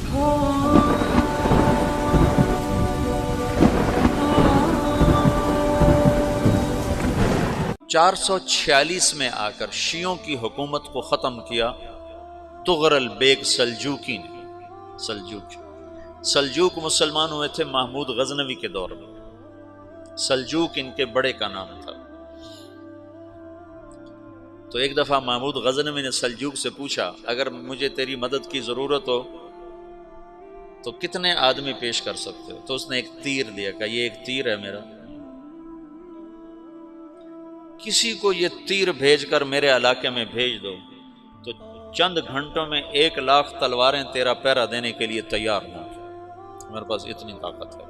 446 میں آ کر شیعوں کی حکومت کو ختم کیا طغرل بیگ سلجوقی نے۔ سلجوق مسلمان ہوئے تھے محمود غزنوی کے دور میں، سلجوق ان کے بڑے کا نام تھا۔ تو ایک دفعہ محمود غزنوی نے سلجوق سے پوچھا اگر مجھے تیری مدد کی ضرورت ہو تو کتنے آدمی پیش کر سکتے ہو؟ تو اس نے ایک تیر دیا، کہا یہ ایک تیر ہے میرا، کسی کو یہ تیر بھیج کر میرے علاقے میں بھیج دو تو چند گھنٹوں میں 1,00,000 تلواریں تیرا پہرا دینے کے لیے تیار ہوں، میرے پاس اتنی طاقت ہے۔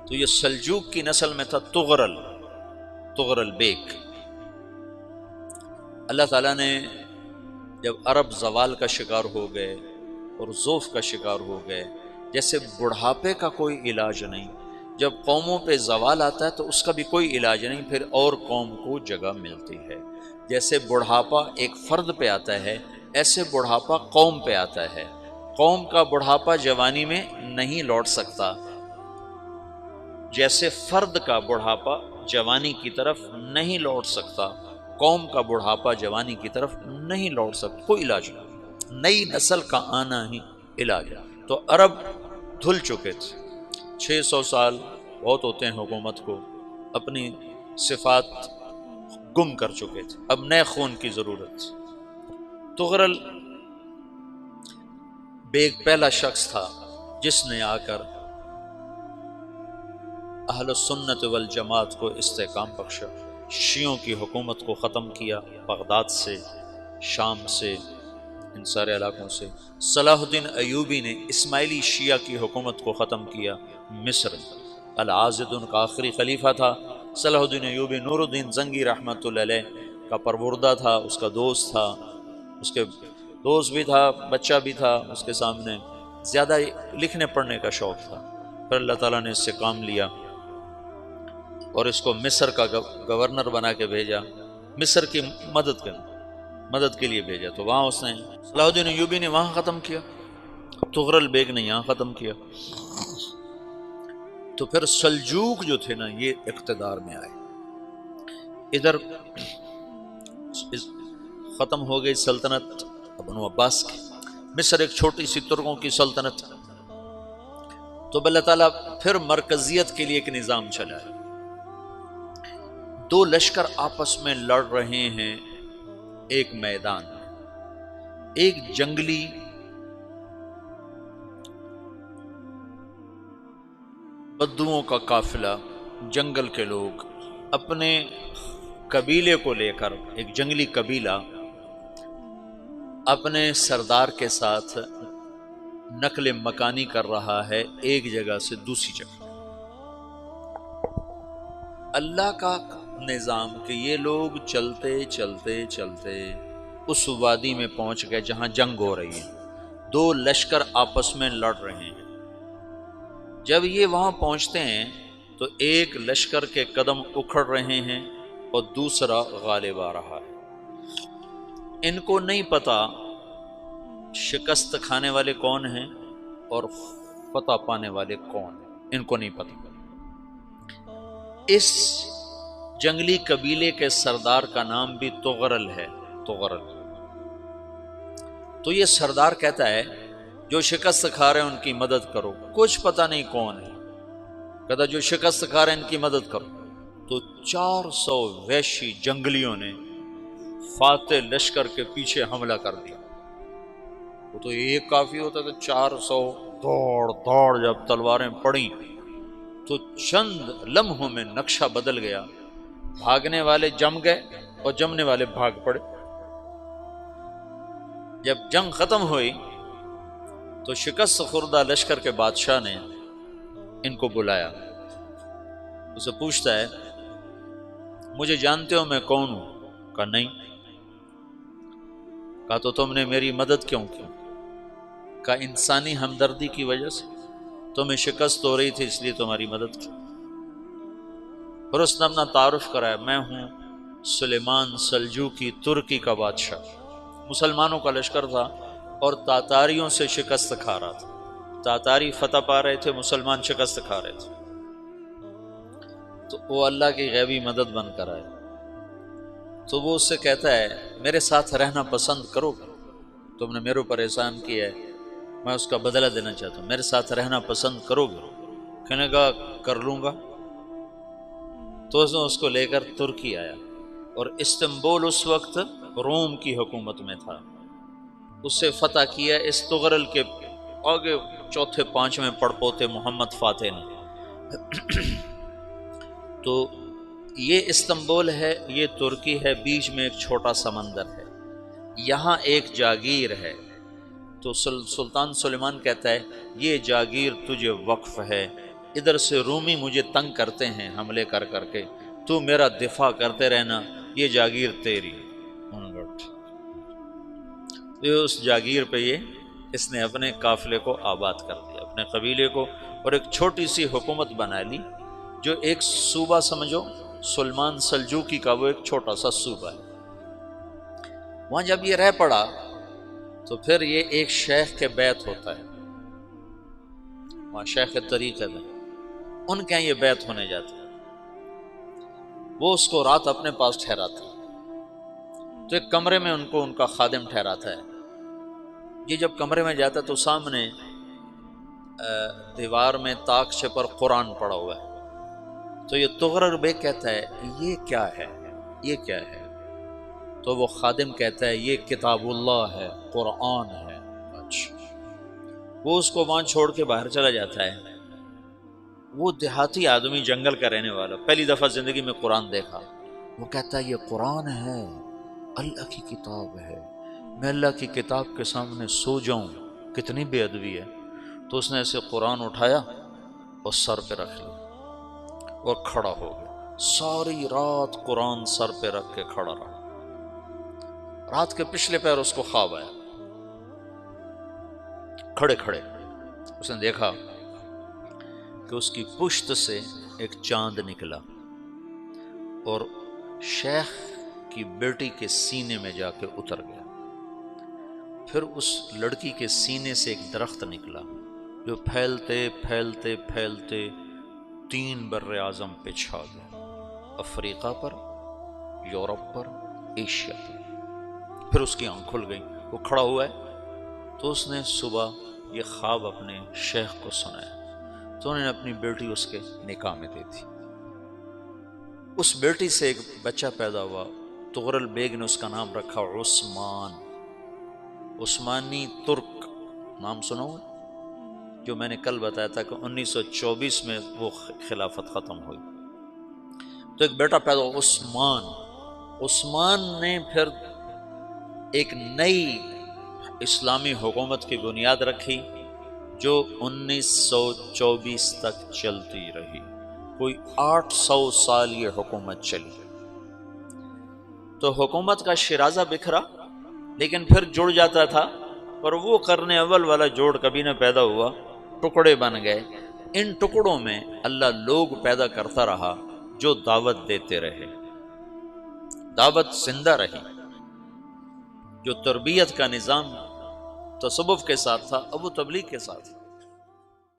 تو یہ سلجوق کی نسل میں تھا طغرل بیگ۔ اللہ تعالیٰ نے جب عرب زوال کا شکار ہو گئے اور ضعف کا شکار ہو گئے، جیسے بڑھاپے کا کوئی علاج نہیں، جب قوموں پہ زوال آتا ہے تو اس کا بھی کوئی علاج نہیں، پھر اور قوم کو جگہ ملتی ہے۔ جیسے بڑھاپا ایک فرد پہ آتا ہے، ایسے بڑھاپا قوم پہ آتا ہے۔ قوم کا بڑھاپا جوانی میں نہیں لوٹ سکتا، جیسے فرد کا بڑھاپا جوانی کی طرف نہیں لوٹ سکتا، قوم کا بڑھاپا جوانی کی طرف نہیں لوٹ سکتا، کوئی علاج نہیں، نئی نسل کا آنا ہی علاج ہے۔ تو عرب دھل چکے تھے، 600 سال بہت ہوتے ہیں حکومت کو، اپنی صفات گم کر چکے تھے، اب نئے خون کی ضرورت تھی۔ طغرل بیگ پہلا شخص تھا جس نے آ کر اہل سنت والجماعت کو استحکام بخشا، شیعوں کی حکومت کو ختم کیا، بغداد سے، شام سے، ان سارے علاقوں سے۔ صلاح الدین ایوبی نے اسماعیلی شیعہ کی حکومت کو ختم کیا، مصر۔ العاضد ان کا آخری خلیفہ تھا۔ صلاح الدین ایوبی نور الدین زنگی رحمۃ اللہ علیہ کا پروردہ تھا، اس کا دوست تھا، اس کے دوست بھی تھا، بچہ بھی تھا اس کے سامنے، زیادہ لکھنے پڑھنے کا شوق تھا۔ پھر اللہ تعالیٰ نے اس سے کام لیا اور اس کو مصر کا گورنر بنا کے بھیجا، مصر کی مدد کے لیے بھیجا، تو وہاں اس نے صلاح الدین ایوبی نے وہاں ختم کیا، طغرل بیگ نے یہاں ختم کیا۔ تو پھر سلجوق جو تھے نا یہ اقتدار میں آئے، ادھر ختم ہو گئی سلطنت بنو عباس کی، مصر ایک چھوٹی سی ترکوں کی سلطنت، تو اللہ تعالیٰ پھر مرکزیت کے لیے ایک نظام چلایا۔ دو لشکر آپس میں لڑ رہے ہیں ایک میدان میں، ایک جنگلی بدوؤں کا قافلہ، جنگل کے لوگ اپنے قبیلے کو لے کر، ایک جنگلی قبیلہ اپنے سردار کے ساتھ نقل مکانی کر رہا ہے ایک جگہ سے دوسری جگہ۔ اللہ کا نظام کہ یہ لوگ چلتے چلتے چلتے اس وادی میں پہنچ گئے جہاں جنگ ہو رہی ہے، دو لشکر آپس میں لڑ رہے ہیں۔ جب یہ وہاں پہنچتے ہیں تو ایک لشکر کے قدم اکھڑ رہے ہیں اور دوسرا غالب آ رہا ہے۔ ان کو نہیں پتا شکست کھانے والے کون ہیں اور فتح پانے والے کون ہیں، ان کو نہیں پتا۔ اس جنگلی قبیلے کے سردار کا نام بھی طغرل ہے، طغرل۔ تو یہ سردار کہتا ہے جو شکست کھا رہے ہیں ان کی مدد کرو، کچھ پتہ نہیں کون ہے، کہتا جو شکست کھا رہے ہیں ان کی مدد کرو۔ تو 400 وحشی جنگلیوں نے فاتح لشکر کے پیچھے حملہ کر دیا۔ وہ تو ایک کافی ہوتا تھا، 400 دوڑ جب تلواریں پڑیں تو چند لمحوں میں نقشہ بدل گیا، بھاگنے والے جم گئے اور جمنے والے بھاگ پڑے۔ جب جنگ ختم ہوئی تو شکست خوردہ لشکر کے بادشاہ نے ان کو بلایا، اسے پوچھتا ہے مجھے جانتے ہو میں کون ہوں؟ کہا نہیں۔ کہا تو تم نے میری مدد کیوں کی؟ کہا انسانی ہمدردی کی وجہ سے، تمہیں شکست ہو رہی تھی اس لیے تمہاری مدد کی۔ پھر اس نے اپنا تعارف کرایا، میں ہوں سلیمان سلجوقی، ترکی کا بادشاہ۔ مسلمانوں کا لشکر تھا، اور تاتاریوں سے شکست کھا رہا تھا۔ تاتاری فتح پا رہے تھے، مسلمان شکست کھا رہے تھے، تو وہ اللہ کی غیبی مدد بن کر آئے۔ تو وہ اس سے کہتا ہے میرے ساتھ رہنا پسند کرو گے؟ تم نے میرے اوپر احسان کیا ہے، میں اس کا بدلہ دینا چاہتا ہوں، میرے ساتھ رہنا پسند کرو گے؟ کہنے لگا کر لوں گا۔ تو اس نے اس کو لے کر ترکی آیا، اور استنبول اس وقت روم کی حکومت میں تھا، اسے فتح کیا اس تغرل کے آگے چوتھے پانچویں پڑپوتے محمد فاتح نے۔ تو یہ استنبول ہے، یہ ترکی ہے، بیچ میں ایک چھوٹا سمندر ہے، یہاں ایک جاگیر ہے۔ تو سلطان سلیمان کہتا ہے یہ جاگیر تجھے وقف ہے، ادھر سے رومی مجھے تنگ کرتے ہیں حملے کر کر کے، تو میرا دفاع کرتے رہنا، یہ جاگیر تیری۔ اس جاگیر پہ اس نے اپنے قافلے کو آباد کر دیا، اپنے قبیلے کو، اور ایک چھوٹی سی حکومت بنا لی، جو ایک صوبہ سمجھو، سلمان سلجوقی کا وہ ایک چھوٹا سا صوبہ ہے۔ وہاں جب یہ رہ پڑا تو پھر یہ ایک شیخ کے بیعت ہوتا ہے، وہاں شیخ طریقہ میں ان کے یہ بیعت ہونے جاتا ہے، وہ اس کو رات اپنے پاس ٹھہراتا ہے، تو ایک کمرے میں ان کو ان کا خادم ٹھہراتا ہے۔ یہ جب کمرے میں جاتا ہے تو سامنے دیوار میں طاقچے پر قرآن پڑا ہوا ہے، تو یہ تغرل بیگ کہتا ہے یہ کیا ہے، یہ کیا ہے؟ تو وہ خادم کہتا ہے یہ کتاب اللہ ہے، قرآن ہے۔ اچھا، وہ اس کو وہاں چھوڑ کے باہر چلا جاتا ہے۔ وہ دیہاتی آدمی، جنگل کا رہنے والا، پہلی دفعہ زندگی میں قرآن دیکھا، وہ کہتا ہے یہ قرآن ہے، اللہ کی کتاب ہے، میں اللہ کی کتاب کے سامنے سو جاؤں، کتنی بے ادبی ہے۔ تو اس نے ایسے قرآن اٹھایا اور سر پہ رکھ لیا اور کھڑا ہو گیا، ساری رات قرآن سر پہ رکھ کے کھڑا رہا۔ رات کے پچھلے پہر اس کو خواب آیا، کھڑے کھڑے اس نے دیکھا کہ اس کی پشت سے ایک چاند نکلا اور شیخ کی بیٹی کے سینے میں جا کے اتر گیا۔ پھر اس لڑکی کے سینے سے ایک درخت نکلا جو پھیلتے پھیلتے پھیلتے 3 بر اعظم پہ چھا گیا، افریقہ پر، یورپ پر، ایشیا پر۔ پھر اس کی آنکھ کھل گئی، وہ کھڑا ہوا ہے، تو اس نے صبح یہ خواب اپنے شیخ کو سنایا، تو انہوں نے اپنی بیٹی اس کے نکاح میں دے دی۔ اس بیٹی سے ایک بچہ پیدا ہوا، تغرل بیگ نے اس کا نام رکھا عثمان، عثمانی ترک نام سنا ہوا، جو میں نے کل بتایا تھا کہ 1924 میں وہ خلافت ختم ہوئی۔ تو ایک بیٹا پیدا ہوا عثمان۔ عثمان نے پھر ایک نئی اسلامی حکومت کی بنیاد رکھی جو 1924 تک چلتی رہی، کوئی 800 سال یہ حکومت چلی۔ تو حکومت کا شیرازہ بکھرا، لیکن پھر جڑ جاتا تھا، پر وہ قرن اول والا جوڑ کبھی نہ پیدا ہوا، ٹکڑے بن گئے۔ ان ٹکڑوں میں اللہ لوگ پیدا کرتا رہا جو دعوت دیتے رہے، دعوت زندہ رہی۔ جو تربیت کا نظام تصوف کے ساتھ تھا اب وہ تبلیغ کے ساتھ۔